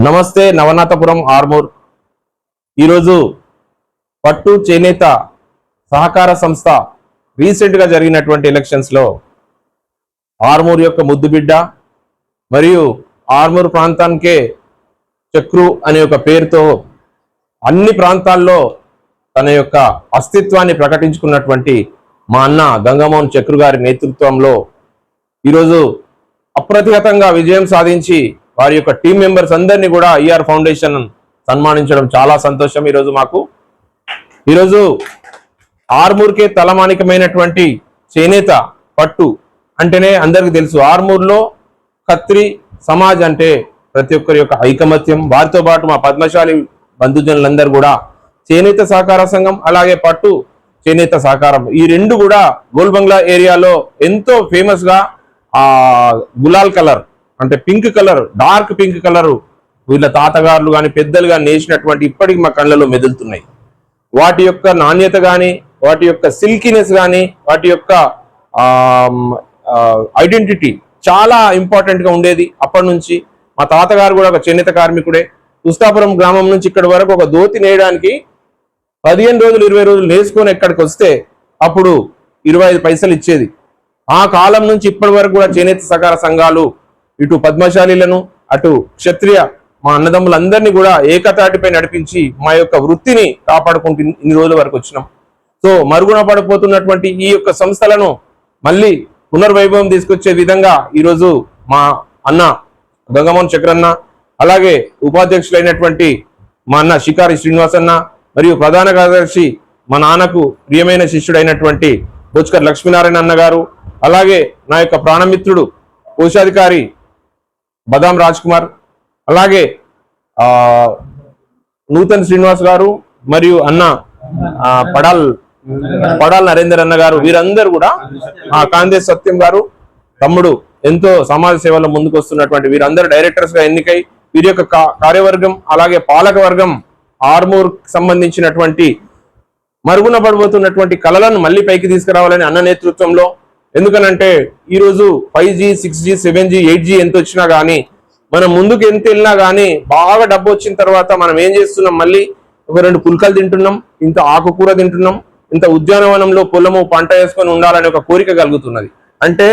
నమస్తే నవనాథపురం ఆర్మూర్ ఈరోజు పట్టు చేనేత సహకార సంస్థ రీసెంట్గా జరిగినటువంటి ఎలక్షన్స్లో ఆర్మూర్ యొక్క ముద్దుబిడ్డ మరియు ఆర్మూర్ ప్రాంతానికే చక్రు అనే ఒక పేరుతో అన్ని ప్రాంతాల్లో తన యొక్క అస్తిత్వాన్ని ప్రకటించుకున్నటువంటి మా అన్న గంగమోహన్ చక్రు గారి నేతృత్వంలో ఈరోజు అప్రతిహతంగా విజయం సాధించి వారి యొక్క టీం మెంబర్స్ అందరినీ కూడా ఐఆర్ ఫౌండేషన్ సన్మానించడం చాలా సంతోషం. ఈరోజు ఆర్మూర్కే తలమానికమైనటువంటి చేనేత పట్టు అంటేనే అందరికీ తెలుసు. ఆర్మూర్లో ఖత్రి సమాజ్ అంటే ప్రతి ఒక్కరి యొక్క ఐకమత్యం. వారితో పాటు మా పద్మశాలి బంధుజనులందరూ కూడా చేనేత సహకార సంఘం అలాగే పట్టు చేనేత సహకారం ఈ రెండు కూడా గోల్ బంగ్లా ఏరియాలో ఎంతో ఫేమస్ గా గులాల్ కలర్ అంటే pink colour, dark pink colour వీళ్ళ తాతగారులు కానీ పెద్దలు కానీ నేసినటువంటి ఇప్పటికి మా కళ్ళలో మెదులుతున్నాయి. వాటి యొక్క నాణ్యత కానీ, వాటి యొక్క సిల్కీనెస్ కానీ, వాటి యొక్క ఐడెంటిటీ చాలా ఇంపార్టెంట్ గా ఉండేది. అప్పటి నుంచి మా తాతగారు కూడా ఒక చేనేత కార్మికుడే. ఉస్తాపురం గ్రామం నుంచి ఇక్కడి వరకు ఒక దోతి నేయడానికి 15 రోజులు 20 రోజులు నేసుకొని ఎక్కడికి వస్తే అప్పుడు 25 పైసలు ఇచ్చేది. ఆ కాలం నుంచి ఇప్పటి వరకు కూడా చేనేత సహకార సంఘాలు ఇటు పద్మశాలీలను అటు క్షత్రియ మా అన్నదమ్ములందరినీ కూడా ఏకతాటిపై నడిపించి మా యొక్క వృత్తిని కాపాడుకుంటూ ఇన్ని రోజుల వరకు వచ్చినాం. సో మరుగున పడిపోతున్నటువంటి ఈ యొక్క సంస్థలను మళ్ళీ పునర్వైభవం తీసుకొచ్చే విధంగా ఈరోజు మా అన్న గంగమోహన్ చక్రన్న అలాగే ఉపాధ్యక్షులైనటువంటి మా అన్న షికారి శ్రీనివాస్ అన్న మరియు ప్రధాన కార్యదర్శి మా నాన్నకు ప్రియమైన శిష్యుడైనటువంటి బొచ్కర్ లక్ష్మీనారాయణ అన్న గారు, అలాగే నా యొక్క ప్రాణమిత్రుడు కోశాధికారి బదాం రాజ్ కుమార్, అలాగే నూతన్ శ్రీనివాస్ గారు మరియు అన్న పడాల్ నరేందర్ అన్న గారు, వీరందరూ కూడా కాందేశ్ సత్యం గారు తమ్ముడు ఎంతో సమాజ సేవలో ముందుకు వస్తున్నటువంటి వీరందరూ డైరెక్టర్స్ గా ఎన్నికై వీరి యొక్క కార్యవర్గం అలాగే పాలక వర్గం ఆర్మూర్ సంబంధించినటువంటి మరుగున పడిపోతున్నటువంటి కళలను మళ్ళీ పైకి తీసుకురావాలని అన్న నేతృత్వంలో. ఎందుకనంటే ఈరోజు 5G 6G 7G 8G ఎంత వచ్చినా కానీ మనం ముందుకు ఎంత వెళ్ళినా కానీ బాగా డబ్బు వచ్చిన తర్వాత మనం ఏం చేస్తున్నాం, మళ్ళీ ఒక 2 పుల్కలు తింటున్నాం, ఇంత ఆకుకూర తింటున్నాం, ఇంత ఉద్యానవనంలో పొలము పంట వేసుకొని ఉండాలనే ఒక కోరిక కలుగుతున్నది. అంటే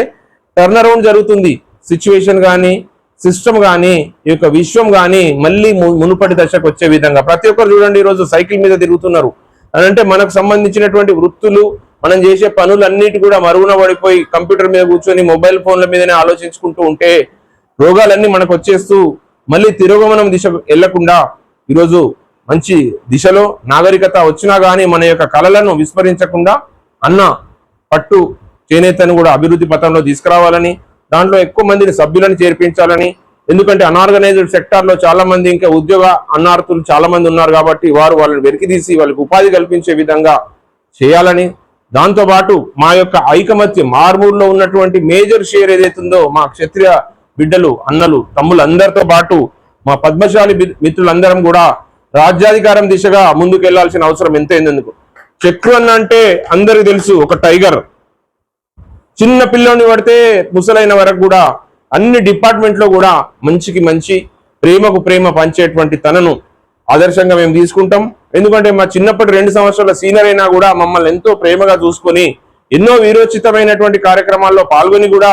టర్న్ అరౌండ్ జరుగుతుంది సిచ్యువేషన్ కానీ, సిస్టమ్ కానీ, ఈ యొక్క విశ్వం కానీ మళ్ళీ మునుపటి దశకు వచ్చే విధంగా. ప్రతి ఒక్కరు చూడండి ఈరోజు సైకిల్ మీద తిరుగుతున్నారు. అంటే మనకు సంబంధించినటువంటి వృత్తులు మనం చేసే పనులన్నిటి కూడా మరుగున పడిపోయి కంప్యూటర్ మీద కూర్చొని మొబైల్ ఫోన్ల మీదనే ఆలోచించుకుంటూ ఉంటే రోగాలన్నీ మనకు వచ్చేస్తూ మళ్ళీ తిరోగమనం దిశ వెళ్లకుండా ఈరోజు మంచి దిశలో నాగరికత వచ్చినా కానీ మన యొక్క కళలను విస్మరించకుండా అన్న పట్టు చేనేతను కూడా అభివృద్ధి పథంలో తీసుకురావాలని, దాంట్లో ఎక్కువ మందిని సభ్యులను చేర్పించాలని. ఎందుకంటే అనార్గనైజ్డ్ సెక్టార్ లో చాలా మంది ఇంకా ఉద్యోగ అన్నార్థులు చాలా మంది ఉన్నారు కాబట్టి వాళ్ళని వెలికితీసి వాళ్ళకి ఉపాధి కల్పించే విధంగా చేయాలని, దాంతోపాటు మా యొక్క ఐకమత్యం ఆర్మూర్లో ఉన్నటువంటి మేజర్ షేర్ ఏదైతుందో మా క్షత్రియ బిడ్డలు అన్నలు తమ్ములు అందరితో పాటు మా పద్మశాలి మిత్రులందరం కూడా రాజ్యాధికారం దిశగా ముందుకు వెళ్లాల్సిన అవసరం ఎంతైందెందుకు. చక్రు అన్న అంటే అందరికి తెలుసు, ఒక టైగర్. చిన్న పిల్లోని పడితే ముసలైన వరకు కూడా అన్ని డిపార్ట్మెంట్ లో కూడా మంచికి మంచి ప్రేమకు ప్రేమ పంచేటువంటి తనను ఆదర్శంగా మేము తీసుకుంటాం. ఎందుకంటే మా చిన్నప్పటి 2 సంవత్సరాల సీనియర్ అయినా కూడా మమ్మల్ని ఎంతో ప్రేమగా చూసుకొని ఎన్నో వీరోచితమైనటువంటి కార్యక్రమాల్లో పాల్గొని కూడా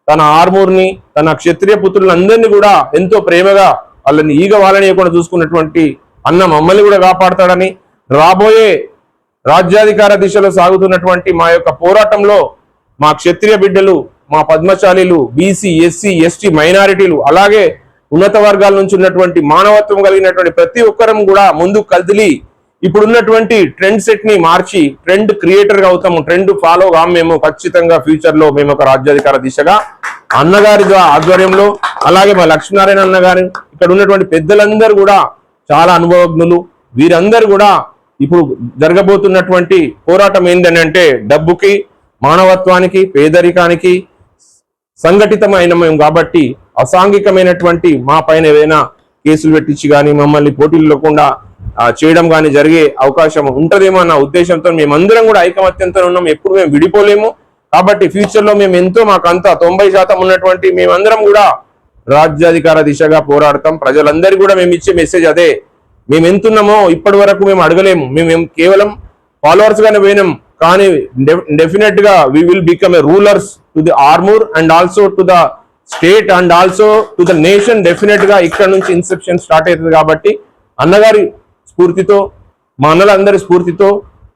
తన ఆర్మూర్ని తన క్షత్రియ పుత్రులందరినీ కూడా ఎంతో ప్రేమగా వాళ్ళని వాళ్ళని కూడా చూసుకున్నటువంటి అన్న మమ్మల్ని కూడా కాపాడతాడని, రాబోయే రాజ్యాధికార దిశలో సాగుతున్నటువంటి మా యొక్క పోరాటంలో మా క్షత్రియ బిడ్డలు, మా పద్మశాలీలు, బీసీ ఎస్సీ ఎస్టీ మైనారిటీలు అలాగే ఉన్నత వర్గాల నుంచి ఉన్నటువంటి మానవత్వం కలిగినటువంటి ప్రతి ఒక్కరం కూడా ముందుకు కదిలి ఇప్పుడున్నటువంటి ట్రెండ్ సెట్ ని మార్చి ట్రెండ్ క్రియేటర్ గా అవుతాము. ట్రెండ్ ఫాలో గా మేము ఖచ్చితంగా ఫ్యూచర్ లో మేము ఒక రాజ్యాధికార దిశగా అన్నగారి ఆధ్వర్యంలో అలాగే మా లక్ష్మీనారాయణ అన్న గారి ఇక్కడ ఉన్నటువంటి పెద్దలందరూ కూడా చాలా అనుభవజ్ఞులు. వీరందరూ కూడా ఇప్పుడు జరగబోతున్నటువంటి పోరాటం ఏంటని అంటే డబ్బుకి, మానవత్వానికి, పేదరికానికి సంఘటితమైన మేము కాబట్టి అసాంఘికమైనటువంటి మా పైన ఏదైనా కేసులు పెట్టించి కానీ మమ్మల్ని పోటీలు లేకుండా చేయడం కానీ జరిగే అవకాశం ఉంటదేమో అన్న ఉద్దేశంతో మేమందరం కూడా ఐకమత్యంతో ఉన్నాం. ఎప్పుడు మేము విడిపోలేము. కాబట్టి ఫ్యూచర్ లో మేము ఎంతో మాకంతా 90% ఉన్నటువంటి మేమందరం కూడా రాజ్యాధికార దిశగా పోరాడతాం. ప్రజలందరికీ కూడా మేము ఇచ్చే మెసేజ్ అదే. మేము ఎంతున్నామో ఇప్పటి వరకు మేము అడగలేము, మేము కేవలం ఫాలోవర్స్ గానే పోయినాం, కానీ డెఫినెట్ గా we will become a rulers to the Armoor and also to the state and also to the nation. Definite గా ఇక్కడ నుంచి ఇన్సెప్షన్ స్టార్ట్ అవుతుంది. కాబట్టి అన్నగారి స్ఫూర్తితో, మా అన్నలందరి స్ఫూర్తితో,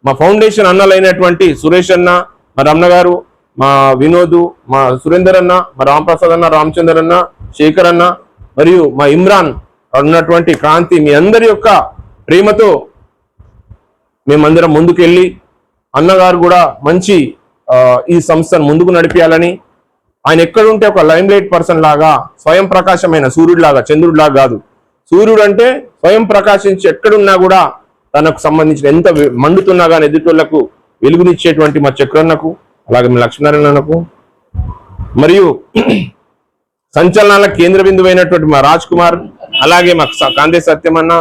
మా ఫౌండేషన్ అన్నలైనటువంటి సురేష్ అన్న, మా రమణ గారు, మా వినోద్, మా సురేందర్ అన్న, మా రాంప్రసాద్ అన్న, రామచందర్ అన్న, శేఖర్ అన్న, మరియు మా ఇమ్రాన్ ఉన్నటువంటి క్రాంతి, మీ అందరి యొక్క ప్రేమతో మేమందరం ముందుకెళ్ళి అన్నగారు కూడా మంచి ఈ సంస్థను ముందుకు నడిపించాలని, ఆయన ఎక్కడుంటే ఒక లైమ్ లైట్ పర్సన్ లాగా, స్వయం ప్రకాశమైన సూర్యుడు లాగా, చంద్రుడు లాగా కాదు. సూర్యుడు అంటే స్వయం ప్రకాశించి ఎక్కడున్నా కూడా తనకు సంబంధించిన ఎంత మండుతున్నా కానీ ఎదుటోళ్లకు వెలుగునిచ్చేటువంటి మా చక్రన్నకు, అలాగే మా లక్ష్మీనారాయణకు, మరియు సంచలనాల కేంద్ర బిందువైనటువంటి మా రాజ్ కుమార్, అలాగే మా కాందే సత్యమన్న,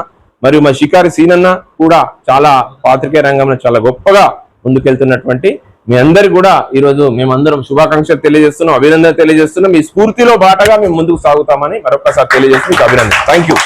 మరియు మా షికారి సీనన్న కూడా చాలా పాత్రికేయ రంగంలో చాలా గొప్పగా ముందుకెళ్తున్నటువంటి మీ అందరికి కూడా ఈరోజు మేమందరం శుభాకాంక్షలు తెలియజేస్తున్నాం, అభినందన తెలియజేస్తున్నాం. మీ స్ఫూర్తిలో బాటగా మేము ముందుకు సాగుతామని మరొకసారి తెలియజేస్తున్నాం. అభినందన. Thank you.